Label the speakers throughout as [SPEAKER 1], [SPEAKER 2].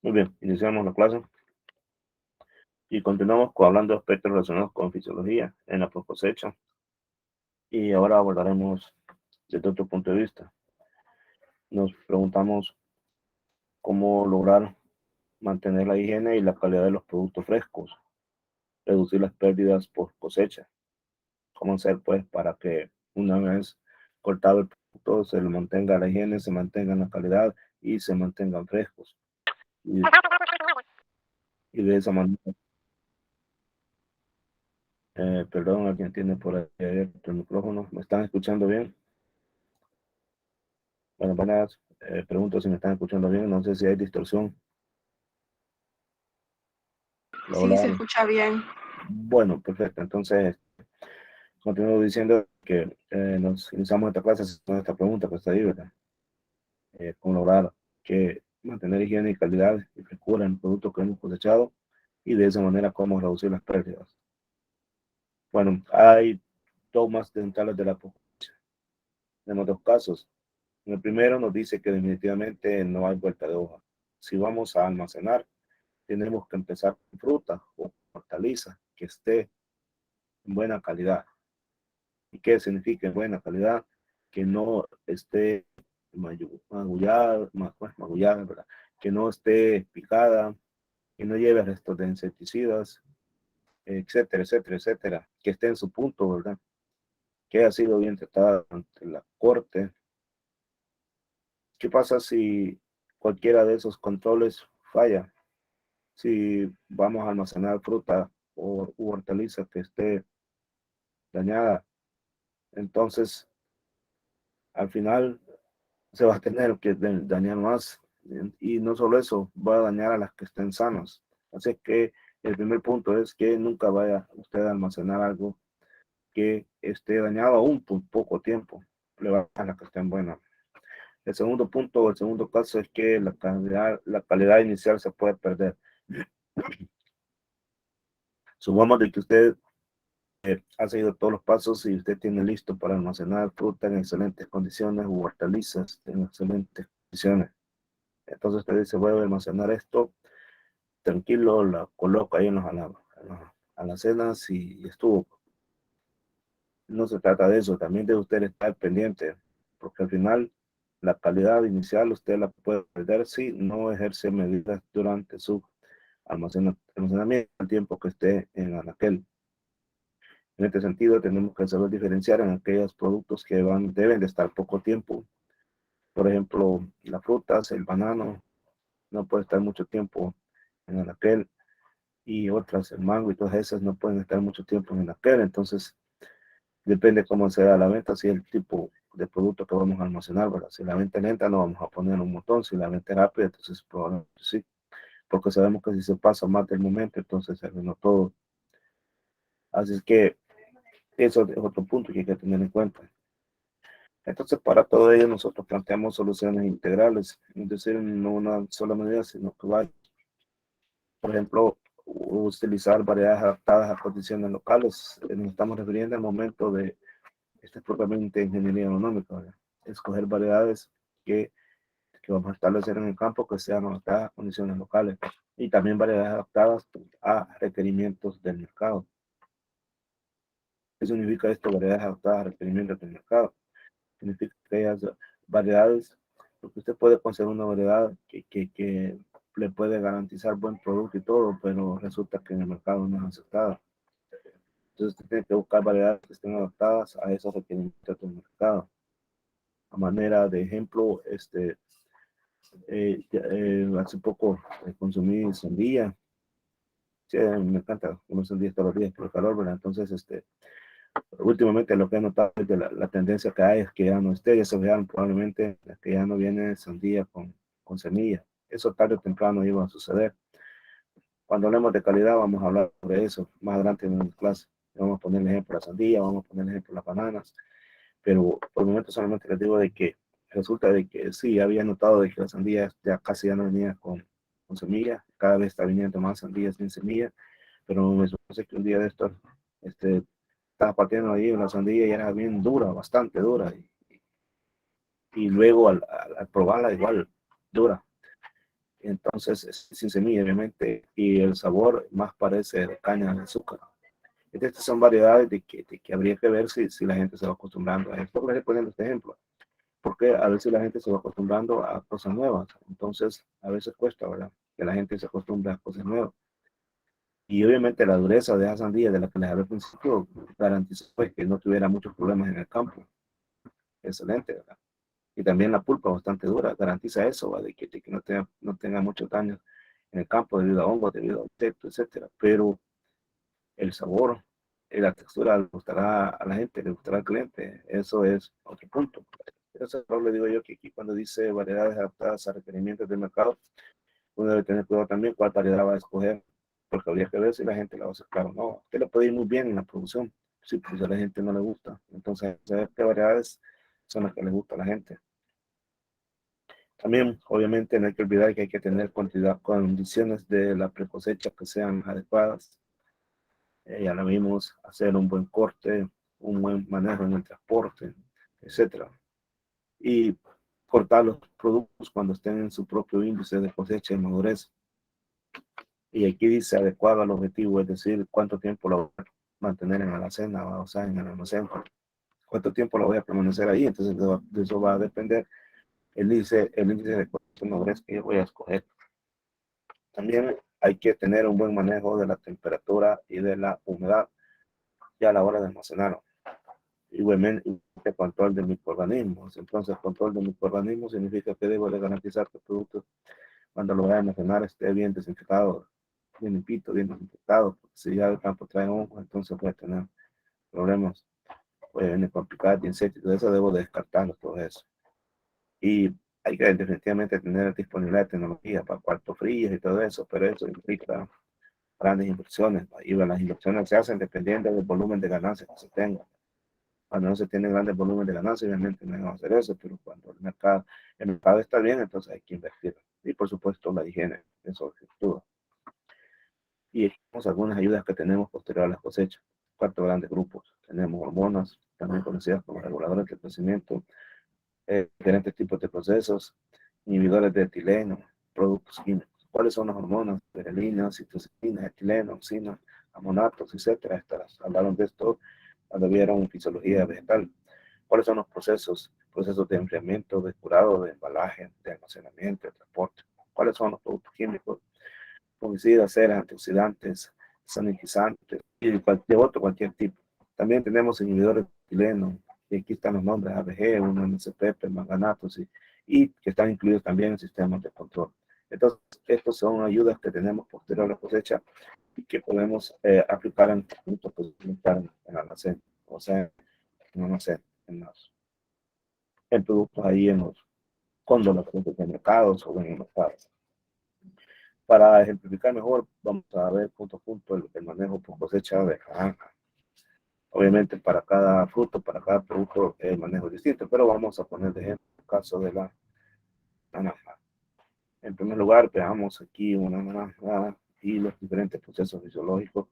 [SPEAKER 1] Muy bien, iniciamos la clase y continuamos hablando de aspectos relacionados con fisiología en la cosecha. Y ahora abordaremos desde otro punto de vista. Nos preguntamos cómo lograr mantener la higiene y la calidad de los productos frescos, reducir las pérdidas por cosecha, cómo hacer pues para que una vez cortado el producto se le mantenga la higiene, se mantenga la calidad y se mantengan frescos. Y, y de esa manera, perdón, alguien tiene por ahí abierto el micrófono. ¿Me están escuchando bien? Bueno, buenas. Pregunto si me están escuchando bien. No sé si hay distorsión.
[SPEAKER 2] Sí, se
[SPEAKER 1] Hola.
[SPEAKER 2] escucha bien.
[SPEAKER 1] Bueno, perfecto. Entonces, continúo diciendo que nos iniciamos esta clase con esta pregunta que está ahí, ¿verdad? Cómo lograr que mantener higiene y calidad y frescura en el producto que hemos cosechado y de esa manera cómo reducir las pérdidas. Bueno, hay tomas dentales de la cosecha. Tenemos dos casos. En el primero nos dice que definitivamente no hay vuelta de hoja. Si vamos a almacenar, tenemos que empezar con fruta o hortaliza que esté en buena calidad. ¿Y qué significa en buena calidad? Que no esté magullada, ¿verdad? Que no esté picada, que no lleve restos de insecticidas, etcétera, etcétera, etcétera. Que esté en su punto, ¿verdad? Que ha sido bien tratada ante la corte. ¿Qué pasa si cualquiera de esos controles falla? Si vamos a almacenar fruta o hortaliza que esté dañada, entonces al final se va a tener que dañar más. Y no solo eso, va a dañar a las que estén sanas. Así que el primer punto es que nunca vaya usted a almacenar algo que esté dañado aún por poco tiempo. Le va a las que estén buenas. El segundo punto, el segundo caso es que la calidad inicial se puede perder. Supongamos de que usted ha seguido todos los pasos y usted tiene listo para almacenar fruta en excelentes condiciones o hortalizas en excelentes condiciones. Entonces usted dice, voy a almacenar esto, tranquilo, la coloca ahí en los alacenas y estuvo. No se trata de eso, también de usted estar pendiente, porque al final la calidad inicial usted la puede perder si no ejerce medidas durante su almacenamiento, el tiempo que esté en aquel. En este sentido, tenemos que saber diferenciar en aquellos productos que deben de estar poco tiempo. Por ejemplo, las frutas, el banano, no puede estar mucho tiempo en el aquel, y otras, el mango y todas esas no pueden estar mucho tiempo en el aquel. Entonces, depende cómo sea la venta, si el tipo de producto que vamos a almacenar, ¿verdad? Si la venta lenta, no vamos a poner un montón. Si la venta rápida, entonces probablemente sí. Porque sabemos que si se pasa más del momento, entonces se arruinó todo. Así es que eso es otro punto que hay que tener en cuenta. Entonces, para todo ello, nosotros planteamos soluciones integrales, es decir, no una sola medida, sino que va, por ejemplo, utilizar variedades adaptadas a condiciones locales. Nos estamos refiriendo al momento de, este es propiamente ingeniería agronómica, ¿verdad? Escoger variedades que, que vamos a establecer en el campo que sean adaptadas a condiciones locales y también variedades adaptadas a requerimientos del mercado. ¿Qué significa esto? Variedades adaptadas a requerimientos del mercado. Significa que hay variedades, porque usted puede conseguir una variedad que le puede garantizar buen producto y todo, pero resulta que en el mercado no es aceptada. Entonces usted tiene que buscar variedades que estén adaptadas a esos requerimientos del mercado. A manera de ejemplo, hace poco consumí sandía. Sí, me encanta comer sandía todos los días por el calor, ¿verdad? Entonces, últimamente lo que he notado es que la tendencia que hay es que ya no esté, ya se vean probablemente que ya no viene sandía con semilla. Eso tarde o temprano iba a suceder. Cuando hablemos de calidad vamos a hablar de eso más adelante en la clase. Vamos a poner el ejemplo de la sandía, vamos a poner el ejemplo de las bananas, pero por el momento solamente les digo de que resulta de que sí, había notado de que la sandía ya casi ya no venía con semilla, cada vez está viniendo más sandías sin semilla, pero me parece que un día de estos, estaba partiendo ahí una sandía y era bien dura, bastante dura, y luego al probarla igual dura. Entonces es sin semilla, obviamente, y el sabor más parece de caña de azúcar. Estas son variedades de que habría que ver si la gente se va acostumbrando a esto. Voy a poner este ejemplo, porque a veces la gente se va acostumbrando a cosas nuevas. Entonces, a veces cuesta, ¿verdad? Que la gente se acostumbre a cosas nuevas. Y obviamente la dureza de esa sandía de la que les hablé al principio garantizó pues, que no tuviera muchos problemas en el campo. Excelente, ¿verdad? Y también la pulpa bastante dura garantiza eso, ¿verdad? De que no tenga muchos daños en el campo debido a hongos, debido a insectos, etcétera. Pero el sabor y la textura le gustará a la gente, le gustará al cliente. Eso es otro punto. Eso le digo yo que aquí cuando dice variedades adaptadas a requerimientos del mercado, uno debe tener cuidado también cuál variedad va a escoger, porque habría que ver si la gente la va a aceptar o no. Usted le puede ir muy bien en la producción, sí, pues a la gente no le gusta. Entonces, saber qué variedades son las que le gusta a la gente. También, obviamente, no hay que olvidar que hay que tener condiciones de la precosecha que sean adecuadas. Ya lo vimos, hacer un buen corte, un buen manejo en el transporte, etcétera. Y cortar los productos cuando estén en su propio índice de cosecha y madurez. Y aquí dice adecuado al objetivo, es decir, cuánto tiempo lo voy a mantener en la alacena, o sea, en el almacén, cuánto tiempo lo voy a permanecer ahí. Entonces, de eso va a depender el índice de cosecha y madurez que yo voy a escoger. También hay que tener un buen manejo de la temperatura y de la humedad ya a la hora de almacenarlo. Igualmente, el control de microorganismos. Entonces, el control de microorganismos significa que debo de garantizar que el producto, cuando lo voy a almacenar, esté bien desinfectado, bien limpito, bien desinfectado. Porque si ya el campo trae hongos, entonces puede tener problemas, puede venir complicados, insectos, todo eso debo de descartarlo, todo eso. Y hay que definitivamente tener disponibilidad de tecnología para cuartos fríos y todo eso, pero eso implica grandes inversiones. Y las inversiones se hacen dependiendo del volumen de ganancias que se tenga. Cuando no se tiene grandes volúmenes de ganancias, obviamente no vamos a hacer eso, pero cuando el mercado está bien, entonces hay que invertir. Y por supuesto la higiene, eso es todo. Y tenemos algunas ayudas que tenemos posterior a las cosechas. Cuatro grandes grupos. Tenemos hormonas, también conocidas como reguladores de crecimiento, diferentes tipos de procesos, inhibidores de etileno, productos químicos. ¿Cuáles son las hormonas? Perelina, citocina, etileno, oxina, amonatos, etcétera. Estas hablaron de esto cuando vieron fisiología vegetal. ¿Cuáles son los procesos? Procesos de enfriamiento, de curado, de embalaje, de almacenamiento, de transporte. ¿Cuáles son los productos químicos? Fungicidas, ceras, antioxidantes, sanitizantes y cualquier tipo. También tenemos inhibidores de etileno, y aquí están los nombres ABG, 1-MCP, manganatos, y que están incluidos también en sistemas de control. Entonces, estas son ayudas que tenemos posterior a la cosecha y que podemos aplicar en productos que se en el almacén, o sea, en almacén, en productos ahí en los cóndolos de mercados o en los mercados. Para ejemplificar mejor, vamos a ver punto a punto el manejo por cosecha de naranja. Obviamente para cada fruto, para cada producto, el manejo es distinto, pero vamos a poner de ejemplo el caso de la naranja. En primer lugar, veamos aquí una naranja y los diferentes procesos fisiológicos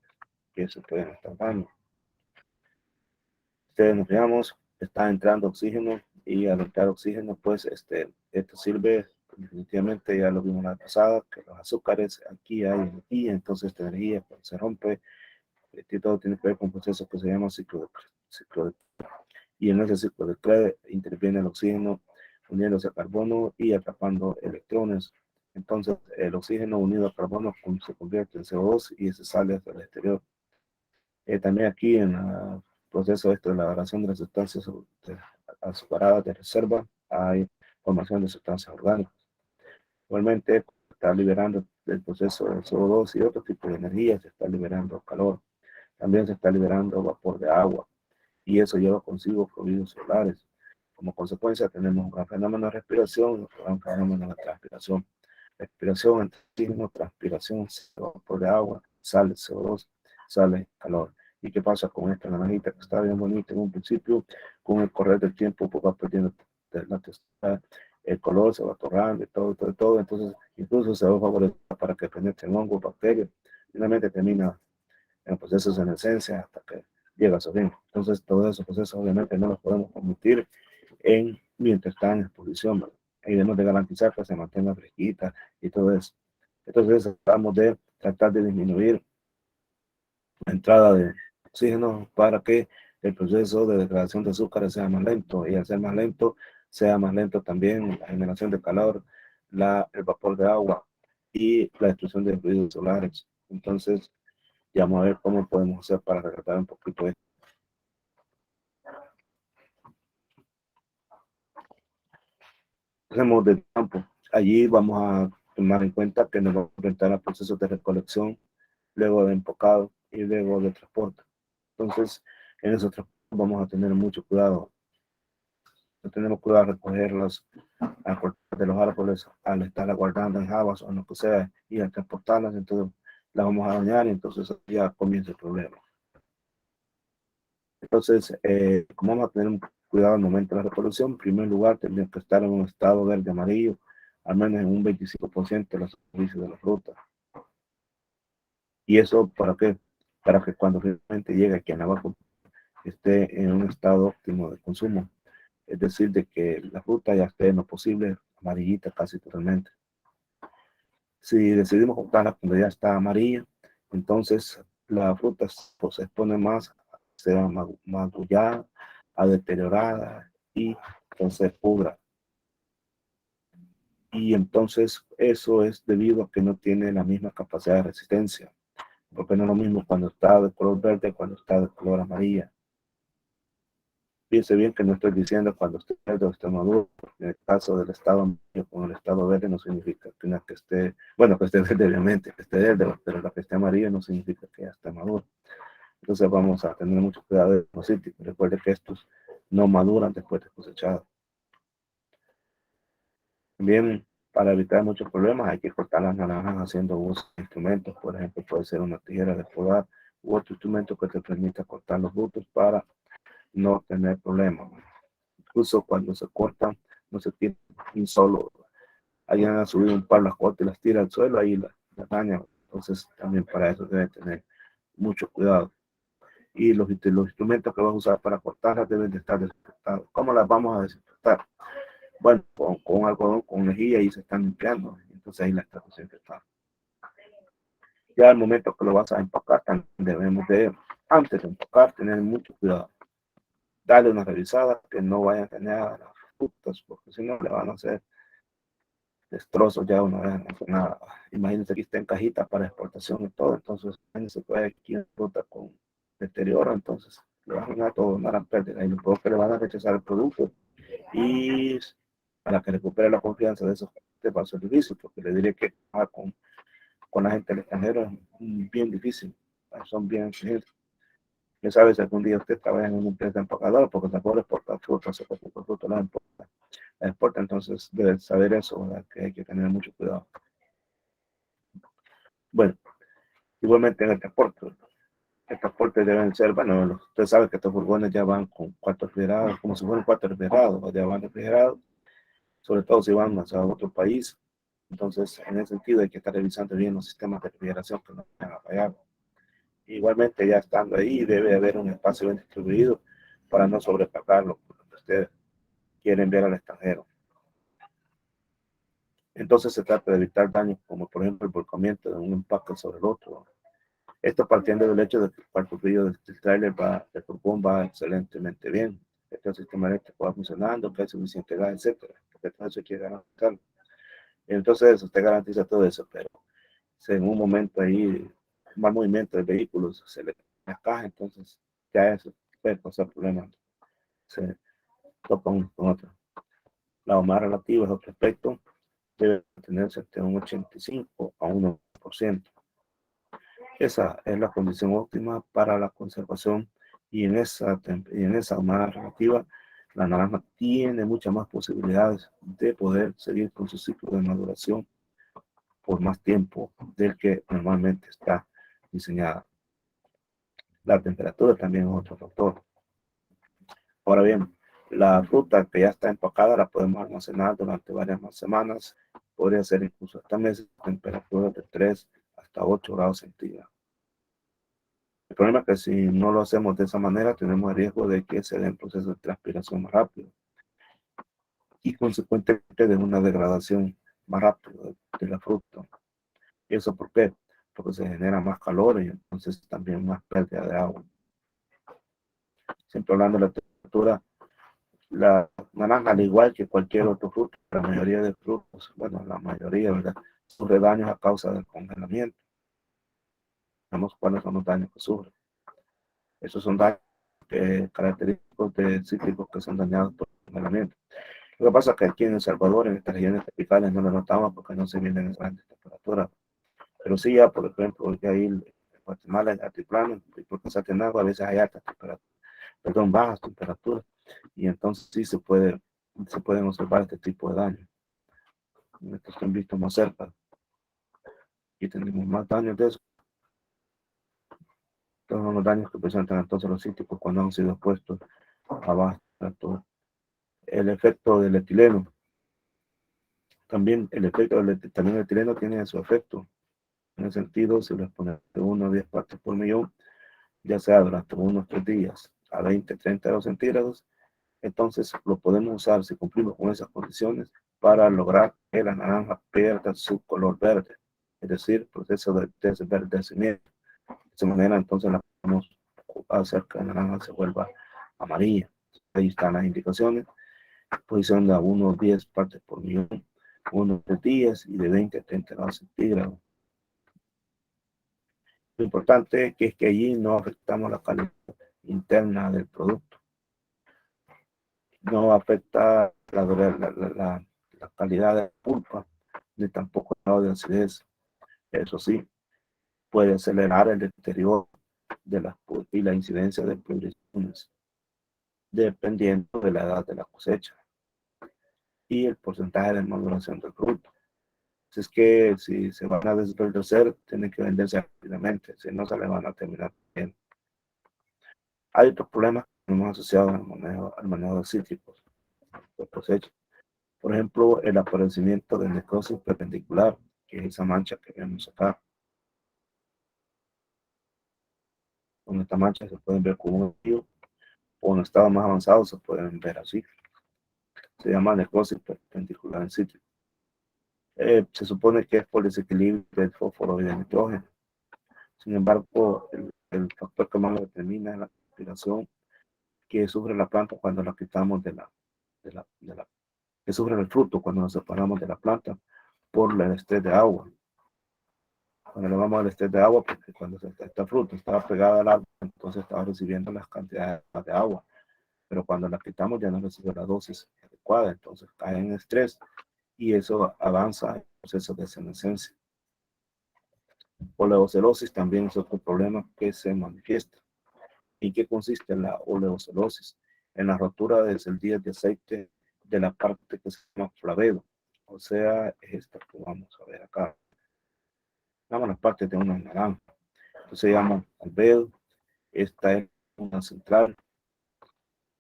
[SPEAKER 1] que se pueden estar dando. Ustedes nos veamos, está entrando oxígeno y al entrar oxígeno, pues esto sirve, definitivamente ya lo vimos la vez pasada, que los azúcares aquí hay energía, entonces esta energía cuando se rompe, todo tiene que ver con un proceso que se llama ciclo de y en ese ciclo de Krebs interviene el oxígeno uniéndose a carbono y atrapando electrones. Entonces el oxígeno unido a carbono se convierte en CO2 y se sale hacia el exterior. También aquí en el proceso de la elaboración de las sustancias azucaradas de reserva hay formación de sustancias orgánicas. Igualmente está liberando el proceso del CO2 y otro tipo de energía, se está liberando calor. También se está liberando vapor de agua y eso lleva consigo fluidos solares. Como consecuencia tenemos un gran fenómeno de respiración, un gran fenómeno de transpiración. Respiración, oxígeno, transpiración, vapor de agua, sale CO2, sale calor. ¿Y qué pasa con esta naranjita que está bien bonita en un principio? Con el correr del tiempo pues va perdiendo la textura, el color se va torrando y todo. Entonces incluso se va a favorecer para que penetren hongos, bacterias. Finalmente termina en procesos de senescencia hasta que llega a su fin. Entonces, todos esos procesos obviamente no los podemos permitir mientras está en exposición. y debemos de garantizar que se mantenga fresquita y todo eso. Entonces tratamos de tratar de disminuir la entrada de oxígeno para que el proceso de degradación de azúcares sea más lento, y al ser más lento, sea más lento también la generación de calor, el vapor de agua y la destrucción de fluidos solares. Entonces, ya vamos a ver cómo podemos hacer para retratar un poquito esto. Hacemos de campo. Allí vamos a tomar en cuenta que nos vamos a enfrentar a procesos de recolección, luego de empacado y luego de transporte. Entonces, en esos transportes vamos a tener mucho cuidado. No tenemos cuidado de recogerlas de los árboles al estar guardando en jabas o lo que sea y al transportarlas, entonces las vamos a dañar y entonces ya comienza el problema. Entonces, como vamos a tener un cuidado al momento de la recolección, en primer lugar, tendría que estar en un estado verde amarillo, al menos en un 25% de la superficie de la fruta. ¿Y eso para qué? Para que cuando finalmente llegue aquí en abajo esté en un estado óptimo de consumo. Es decir, de que la fruta ya esté en lo posible amarillita casi totalmente. Si decidimos cortarla cuando ya está amarilla, entonces la fruta pues, se expone más, se va magullada, a deteriorada y entonces pudra. Y entonces eso es debido a que no tiene la misma capacidad de resistencia, porque no es lo mismo cuando está de color verde cuando está de color amarilla. Piense bien que no estoy diciendo cuando esté verde o esté maduro. En el caso del estado amarillo con el estado verde no significa que una que esté, bueno, que esté verde obviamente, que esté verde, pero la que esté amarilla no significa que ya esté maduro. Entonces vamos a tener mucho cuidado de los sitios. Recuerde que estos no maduran después de cosechado. También para evitar muchos problemas hay que cortar las naranjas haciendo uso de instrumentos. Por ejemplo, puede ser una tijera de podar u otro instrumento que te permita cortar los frutos para no tener problemas. Incluso cuando se cortan, no se tiene un solo. Alguien ha subido un par, las corta y las tira al suelo, ahí las daña. Entonces, también para eso deben tener mucho cuidado. Y los instrumentos que vas a usar para cortarlas deben de estar desinfectados. ¿Cómo las vamos a desinfectar? Bueno, con algodón, con lejía y se están limpiando. Entonces ahí las estás desinfectando. Ya al momento que lo vas a empacar, debemos de, antes de empacar, tener mucho cuidado. Darle una revisada, que no vayan a tener las frutas, porque si no le van a hacer destrozos ya una vez no nada. Imagínense que está en cajita para exportación y todo, entonces se puede aquí en fruta con deterioro, entonces le van a todo, una gran pérdida y luego que le van a rechazar el producto y para que recupere la confianza de esos de va a ser difícil, porque le diré que con la gente del extranjero es bien difícil, son bien exigentes. Ya sabes, si algún día usted trabaja en una empresa empacadora, porque se puede exportar frutas, se puede exportar frutas, la exporta, entonces debe saber eso, ¿verdad? Que hay que tener mucho cuidado. Bueno, igualmente en el transporte deben ser, bueno, usted sabe que estos furgones ya van con cuartos refrigerados, como si fueran cuartos refrigerados, ya van refrigerados, sobre todo si van hacia otro país. Entonces, en ese sentido, hay que estar revisando bien los sistemas de refrigeración que no vayan a fallar. Igualmente, ya estando ahí, debe haber un espacio bien distribuido para no sobrepagarlo, porque usted quiere enviar al extranjero. Entonces, se trata de evitar daños como, por ejemplo, el volcamiento de un empaque sobre el otro. Esto partiendo del hecho de que el cuarto frío del trailer del furgón va excelentemente bien, que el sistema eléctrico va funcionando, que hay suficiente gas, etcétera, porque todo eso hay que garantizarlo. Entonces, usted garantiza todo eso, pero si en un momento ahí, mal movimiento de vehículos, se le la caja, entonces ya eso puede causar problemas. Se topa uno con otro. La humedad relativa es otro aspecto, debe tenerse entre un 85 a 1%. Esa es la condición óptima para la conservación y en esa humedad relativa, la naranja tiene muchas más posibilidades de poder seguir con su ciclo de maduración por más tiempo del que normalmente está diseñada. La temperatura también es otro factor. Ahora bien, la fruta que ya está empacada la podemos almacenar durante varias más semanas, podría ser incluso hasta meses, temperaturas de 3 hasta 8 grados centígrados. El problema es que si no lo hacemos de esa manera, tenemos el riesgo de que se den procesos de transpiración más rápido. y consecuentemente de una degradación más rápida de la fruta. ¿Y eso por qué? Porque se genera más calor y entonces también más pérdida de agua. Siempre hablando de la temperatura, la naranja, al igual que cualquier otro fruto, la mayoría de frutos, bueno, la mayoría, ¿verdad?, sufre daños a causa del congelamiento. Sabemos cuáles son los daños que sufren. Esos son daños característicos de cítricos que son dañados por el congelamiento. Lo que pasa es que aquí en El Salvador, en estas regiones tropicales, no lo notamos porque no se vienen en grandes temperaturas. Pero sí, ya, por ejemplo, ya ahí en Guatemala, en altiplano, y por Quetzaltenango, a veces hay altas temperaturas, perdón, bajas temperaturas, y entonces sí se pueden observar este tipo de daños. Estos que han visto más cerca, y tenemos más daños de eso. Todos son los daños que presentan entonces los cítricos cuando han sido expuestos a bajas temperaturas. El efecto del etileno. También también el etileno tiene su efecto. En el sentido, si lo exponemos de 1 a 10 partes por millón, ya sea durante unos 3 días a 20, 30 grados centígrados, entonces lo podemos usar si cumplimos con esas condiciones para lograr que la naranja pierda su color verde, es decir, proceso de desverdecimiento. De esa manera, entonces la podemos hacer que la naranja se vuelva amarilla. Ahí están las indicaciones. Posición de 1 a 10 partes por millón, 1 3 días y de 20 a 30 grados centígrados. Lo importante es que allí no afectamos la calidad interna del producto. No afecta la calidad de la pulpa, ni tampoco el grado de acidez. Eso sí, puede acelerar el deterioro de las y la incidencia de pudriciones, dependiendo de la edad de la cosecha y el porcentaje de maduración del fruto. Si es que si se van a desverdecer, tienen que venderse rápidamente, si no se le van a terminar bien. Hay otros problemas que tenemos asociados al manejo de cítricos de cosecha. Por ejemplo, el aparecimiento de necrosis perpendicular, que es esa mancha que vemos acá. Con esta mancha se pueden ver como un río, o en estado más avanzado se pueden ver así. Se llama necrosis perpendicular en cítrico. Se supone que es por desequilibrio del fósforo y del nitrógeno. Sin embargo, el factor que más lo determina es la respiración que sufre la planta cuando la quitamos que sufre el fruto cuando nos separamos de la planta por el estrés de agua. Cuando le vamos al estrés de agua, porque cuando esta fruta estaba pegada al árbol, entonces estaba recibiendo las cantidades de agua, pero cuando la quitamos ya no recibe la dosis adecuada, entonces cae en estrés y eso avanza el proceso de senescencia. Oleocelosis también es otro problema que se manifiesta. ¿En qué consiste la oleocelosis? En la rotura de celdillas de aceite de la parte que se llama flavedo, o sea, es esta que vamos a ver acá. Vamos a la parte de una naranja. Esto se llama albedo. Esta es una central.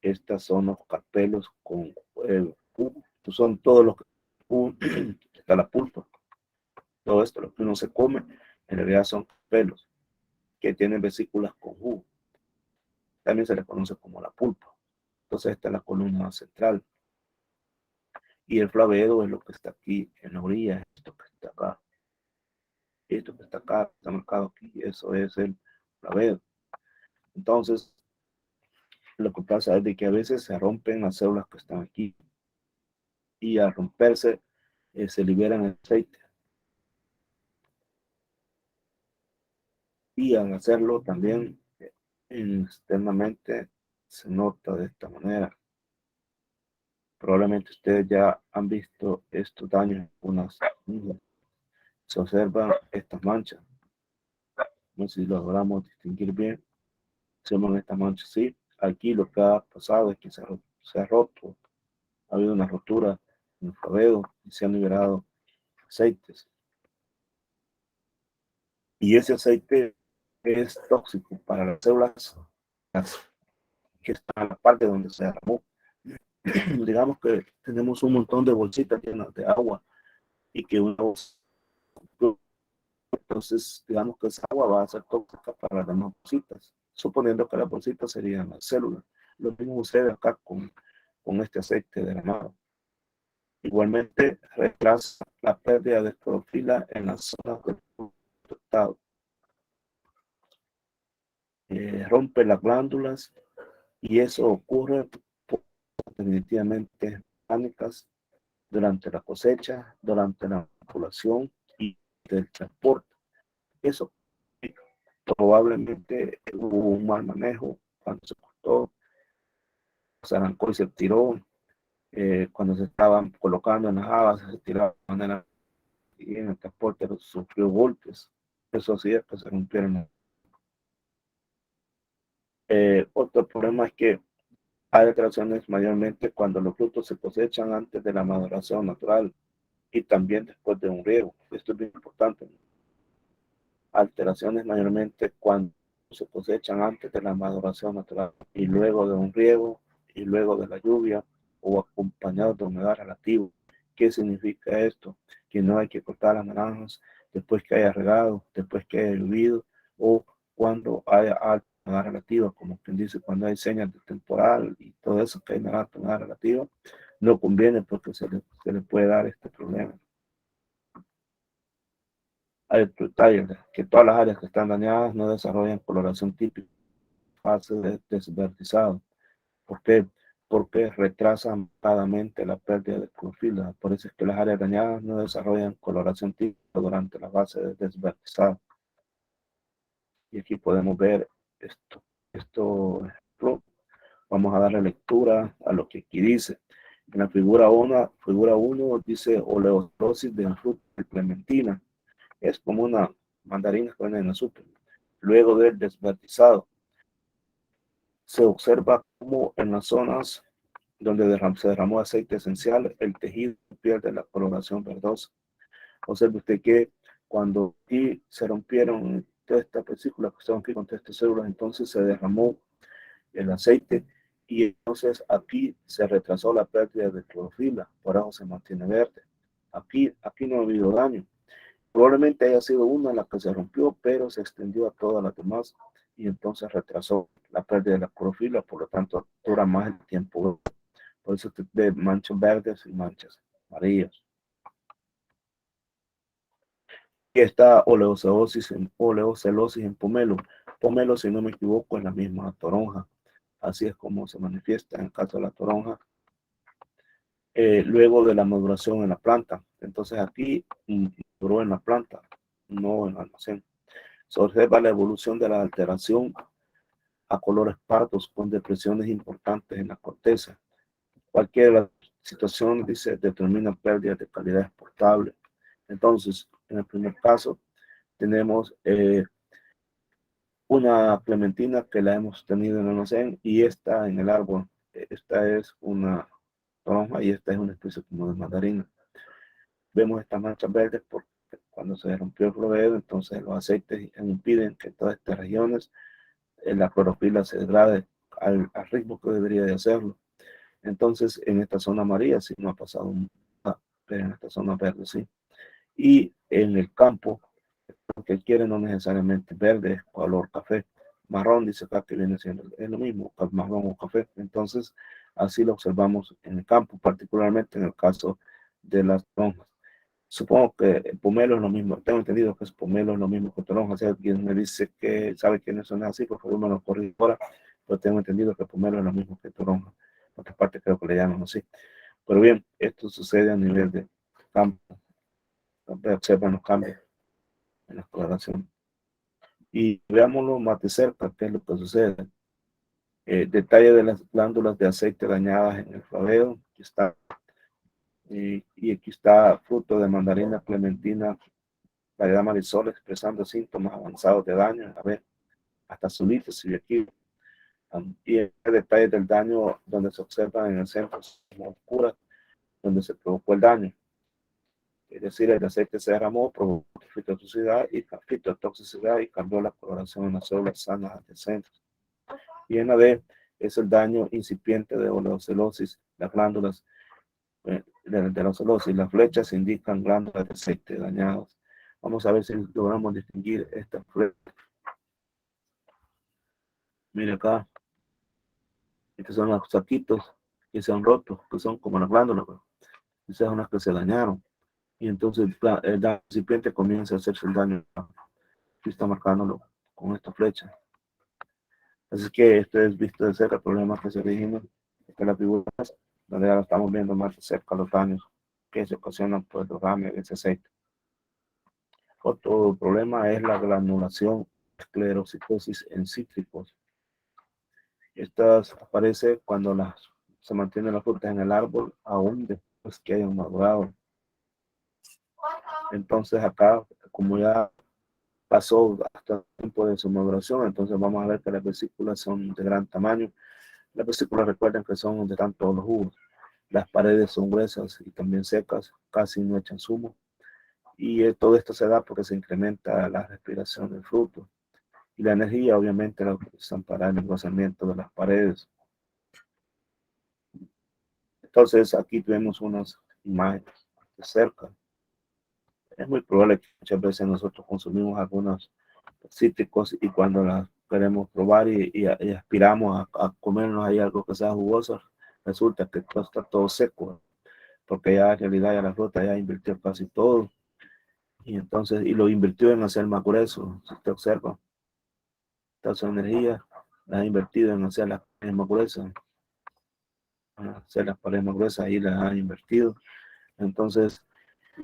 [SPEAKER 1] Estas son los carpelos con son todos los está la pulpa. Todo esto, lo que uno se come, en realidad son carpelos que tienen vesículas con jugo. También se les conoce como la pulpa. Entonces esta es la columna central. Y el flavedo es lo que está aquí en la orilla, esto que está acá. Esto que está acá, está marcado aquí, eso es el flavedo. Entonces, lo que pasa es de que a veces se rompen las células que están aquí y al romperse se liberan el aceite. Y al hacerlo también externamente se nota de esta manera. Probablemente ustedes ya han visto estos daños en unas hojas. Se observan estas manchas. No sé si logramos distinguir bien. Se llaman estas manchas, sí. Aquí lo que ha pasado es que se ha roto. Ha habido una rotura en el flavedo y se han liberado aceites. Y ese aceite es tóxico para las células que están en la parte donde se derramó. Digamos que tenemos un montón de bolsitas llenas de agua y que entonces digamos que esa agua va a ser tóxica para las demás bolsitas, suponiendo que las bolsitas serían las células. Lo mismo sucede acá con este aceite derramado. Igualmente retrasa la pérdida de clorofila en las zonas del afectado. Rompe las glándulas y eso ocurre por definitivamente mecánicas durante la cosecha, durante la manipulación y del transporte. Eso probablemente hubo un mal manejo cuando se cortó, se arrancó y se tiró, cuando se estaban colocando en las habas, se tiraba de manera y en el transporte sufrió golpes. Eso hacía que se rompieran. Otro problema es que hay alteraciones mayormente cuando los frutos se cosechan antes de la maduración natural y también después de un riego. Esto es bien importante. Alteraciones mayormente cuando se cosechan antes de la maduración natural y luego de un riego y luego de la lluvia o acompañado de humedad relativa. ¿Qué significa esto? Que no hay que cortar las naranjas después que haya regado, después que haya llovido o cuando haya alta humedad relativa, como quien dice, cuando hay señas de temporal y todo eso que hay alta humedad relativa, no conviene porque se le puede dar este problema. Hay detalles que todas las áreas que están dañadas no desarrollan coloración típica, fase de desverdizado. ¿Por qué? Porque retrasan marcadamente la pérdida de clorofila. Por eso es que las áreas dañadas no desarrollan coloración típica durante la fase de desverdizado. Y aquí podemos ver esto. Vamos a darle lectura a lo que aquí dice. En la figura 1 dice oleosis de fruta de clementina. Es como una mandarina que venden en el súper. Luego del desverdizado, se observa cómo en las zonas donde se derramó aceite esencial, el tejido pierde la coloración verdosa. Observe usted que cuando aquí se rompieron todas estas vesículas que estaban aquí con todas estas células, entonces se derramó el aceite y entonces aquí se retrasó la pérdida de clorofila, por eso se mantiene verde. Aquí no ha habido daño. Probablemente haya sido una la que se rompió, pero se extendió a todas las demás y entonces retrasó la pérdida de la clorofila, por lo tanto dura más el tiempo. Por eso te ve manchas verdes y manchas amarillas. Y está oleocelosis en pomelo. Pomelo, si no me equivoco, es la misma toronja. Así es como se manifiesta en el caso de la toronja. Luego de la maduración en la planta. Entonces aquí maduró en la planta, no en el almacén. Se observa la evolución de la alteración a colores pardos con depresiones importantes en la corteza. Cualquiera de las situaciones dice, determina pérdidas de calidad exportable. Entonces, en el primer caso, tenemos una clementina que la hemos tenido en el almacén y esta en el árbol. Esta es una toronja y esta es una especie como de mandarina. Vemos estas manchas verdes porque cuando se rompió el florero, entonces los aceites impiden que todas estas regiones la clorofila se degrade al ritmo que debería de hacerlo. Entonces, en esta zona amarilla sí no ha pasado nada, pero en esta zona verde sí. Y en el campo, lo que quiere no necesariamente verde, es color café. Marrón dice acá que viene siendo es lo mismo, marrón o café. Entonces, así lo observamos en el campo, particularmente en el caso de las toronjas. Supongo que el pomelo es lo mismo. Tengo entendido que el pomelo es lo mismo que toronja. Si alguien me dice que sabe que no son así, por favor me lo corrige ahora. Pero tengo entendido que el pomelo es lo mismo que toronja. En otra parte creo que le llaman así. Pero bien, esto sucede a nivel de campo. Observan los cambios en la coloración. Y veámoslo más de cerca, qué es lo que sucede. Detalle de las glándulas de aceite dañadas en el floreo. Aquí está. Y aquí está fruto de mandarina clementina, variedad Marisol, expresando síntomas avanzados de daño. A ver, hasta azulitos y aquí. Y el detalle del daño donde se observa en el centro oscura, donde se provocó el daño. Es decir, el aceite se derramó, provocó fitotoxicidad y cambió la coloración en las células sanas adyacentes. Y en la D es el daño incipiente de oleocelosis, las glándulas de la celosis. Las flechas indican glándulas de aceite dañadas. Vamos a ver si logramos distinguir estas flechas. Mire acá, estos son los saquitos que se han roto, que son como las glándulas. quizás unas que se dañaron. Y entonces el daño recipiente comienza a hacerse el daño. Aquí está marcándolo con esta flecha. Así que este es visto de cerca el problema que se origina de las figuras, donde ahora estamos viendo más de cerca los daños que se ocasionan por el derrame de ese aceite. Otro problema es la granulación, esclerocitosis en cítricos. Estas aparece cuando se mantienen las frutas en el árbol aún después que hayan madurado. Entonces acá, como ya pasó hasta el tiempo de su maduración, entonces vamos a ver que las vesículas son de gran tamaño. Las vesículas, recuerden que son donde están todos los jugos. Las paredes son gruesas y también secas, casi no echan zumo. Y todo esto se da porque se incrementa la respiración del fruto. Y la energía, obviamente, la utilizan para el engrosamiento de las paredes. Entonces, aquí tenemos unas imágenes de cerca. Es muy probable que muchas veces nosotros consumimos algunos cítricos y cuando las queremos probar y aspiramos a comernos ahí algo que sea jugoso, resulta que todo está todo seco, porque ya en realidad ya la fruta ya invirtió casi todo y entonces y lo invirtió en hacer más grueso. Si usted observa, toda su energía la ha invertido en hacer las paredes más gruesas, hacer las paredes más gruesas, ahí las ha invertido. Entonces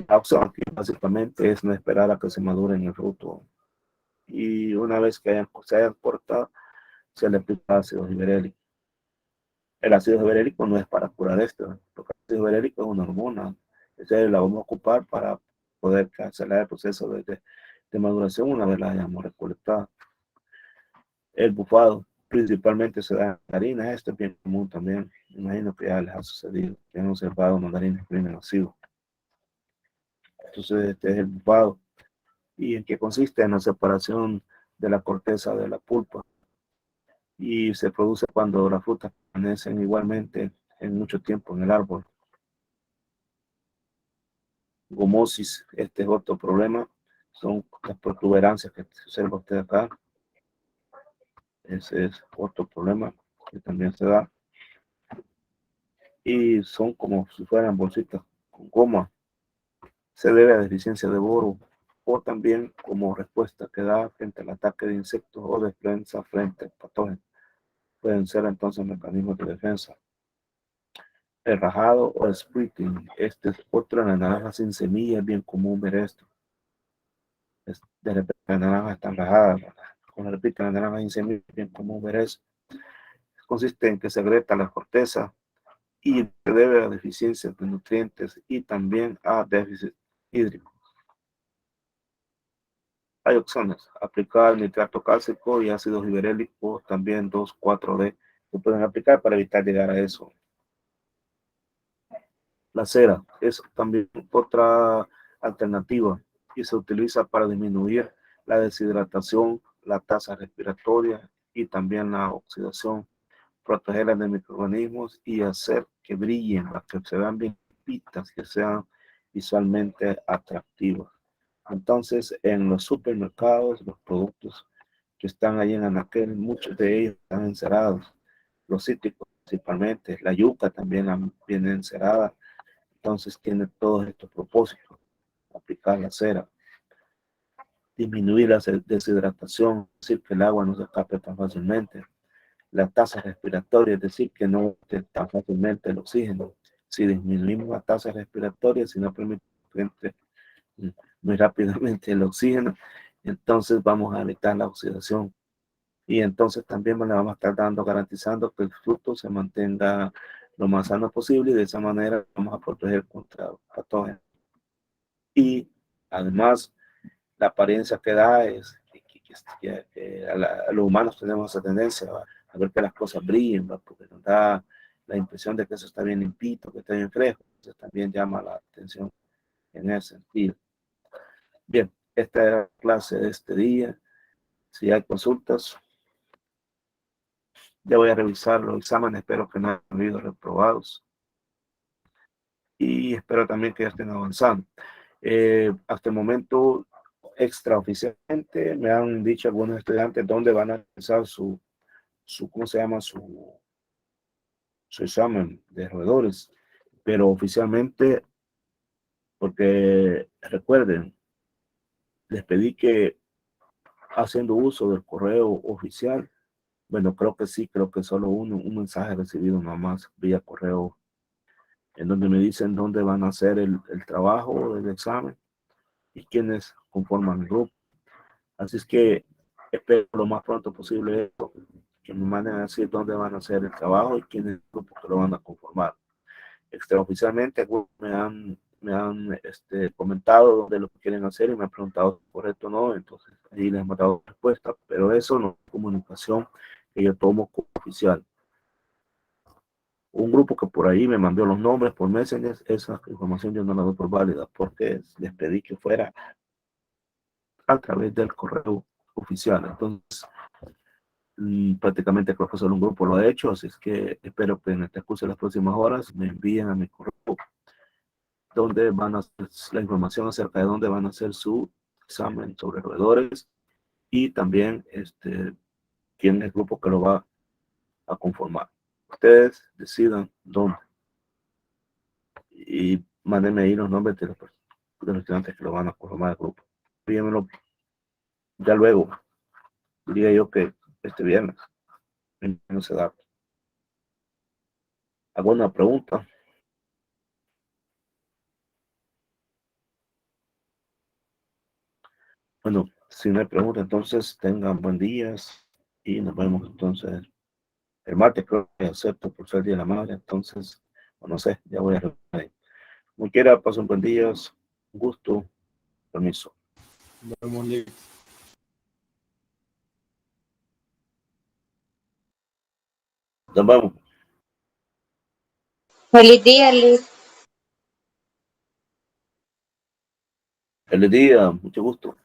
[SPEAKER 1] la opción aquí básicamente es no esperar a que se madure en el fruto, y una vez que se hayan cortado se le aplica ácido giberélico. El ácido giberélico no es para curar esto, porque el ácido giberélico es una hormona. Entonces la vamos a ocupar para poder acelerar el proceso de maduración una vez la hayamos recolectado. El bufado principalmente se da en mandarinas, esto es bien común también. Me imagino que ya les ha sucedido, que han observado mandarinas que vienen ácido. Entonces este es el bufado. ¿Y en qué consiste? En la separación de la corteza de la pulpa. Y se produce cuando las frutas permanecen igualmente en mucho tiempo en el árbol. Gomosis, este es otro problema, son las protuberancias que observa usted acá. Ese es otro problema que también se da. Y son como si fueran bolsitas con goma. Se debe a deficiencia de boro o también como respuesta que da frente al ataque de insectos o de defensa frente a patógenos. Pueden ser entonces mecanismos de defensa. El rajado o el splitting, este es otro en la naranja sin semilla, es bien común ver esto. De repente las naranjas están rajadas, cuando repite la naranja sin semilla, es bien común ver eso. Consiste en que se agrieta la corteza y se debe a deficiencias de nutrientes y también a déficit hídrico. Hay opciones: aplicar nitrato cálcico y ácido giberélico, también 2,4-D, se pueden aplicar para evitar llegar a eso. La cera es también otra alternativa y se utiliza para disminuir la deshidratación, la tasa respiratoria y también la oxidación, protegerlas de microorganismos y hacer que brillen, para que se vean bien limpitas, que sean visualmente atractivos. Entonces, en los supermercados, los productos que están ahí en anaquel, muchos de ellos están encerados. Los cítricos principalmente, la yuca también viene encerada. Entonces tiene todos estos propósitos: aplicar la cera, disminuir la deshidratación, es decir, que el agua no se escape tan fácilmente, la tasa respiratoria, es decir, que no esté tan fácilmente el oxígeno. Si disminuimos la tasa respiratoria, si no permitimos que entre muy rápidamente el oxígeno, entonces vamos a evitar la oxidación. Y entonces también le vamos a estar garantizando que el fruto se mantenga lo más sano posible y de esa manera vamos a proteger contra patógenos. Y además, la apariencia que da es que a los humanos tenemos esa tendencia a ver que las cosas brillen, porque nos da la impresión de que eso está bien limpito, que está bien fresco. Entonces también llama la atención en ese sentido. Bien, esta era la clase de este día. Si hay consultas, ya voy a revisar los exámenes, espero que no hayan habido reprobados. Y espero también que ya estén avanzando. Hasta el momento, extraoficialmente, me han dicho algunos estudiantes dónde van a empezar ¿cómo se llama? Su examen de roedores. Pero oficialmente porque recuerden, les pedí que haciendo uso del correo oficial, bueno, creo que sí, creo que solo un mensaje recibido nomás vía correo, en donde me dicen dónde van a hacer el trabajo del examen y quiénes conforman el grupo. Así es que espero lo más pronto posible esto, que me manden a decir dónde van a hacer el trabajo y quiénes es el grupo que lo van a conformar. Extraoficialmente me han comentado dónde lo quieren hacer y me han preguntado si es correcto o no, entonces ahí les hemos dado respuesta, pero eso no es comunicación que yo tomo como oficial. Un grupo que por ahí me mandó los nombres por Messenger, esa información yo no la doy por válida porque les pedí que fuera a través del correo oficial. Entonces, prácticamente creo que solo un grupo lo ha hecho, así es que espero que en el transcurso de las próximas horas me envíen a mi correo donde van a hacer la información acerca de dónde van a hacer su examen sobre roedores y también quién es el grupo que lo va a conformar. Ustedes decidan dónde y mándenme ahí los nombres de los estudiantes que lo van a conformar el grupo. Envíenmelo ya luego, diría yo que este viernes, no se da. ¿Alguna pregunta? Bueno, si no hay pregunta, entonces tengan buen día y nos vemos entonces el martes. Creo que acepto por ser Día de la Madre, entonces, no sé, ya voy a revisar. Como quiera, pasen un buen día, un gusto, permiso. Nos vemos.
[SPEAKER 2] Feliz día, Liz.
[SPEAKER 1] Feliz día, mucho gusto.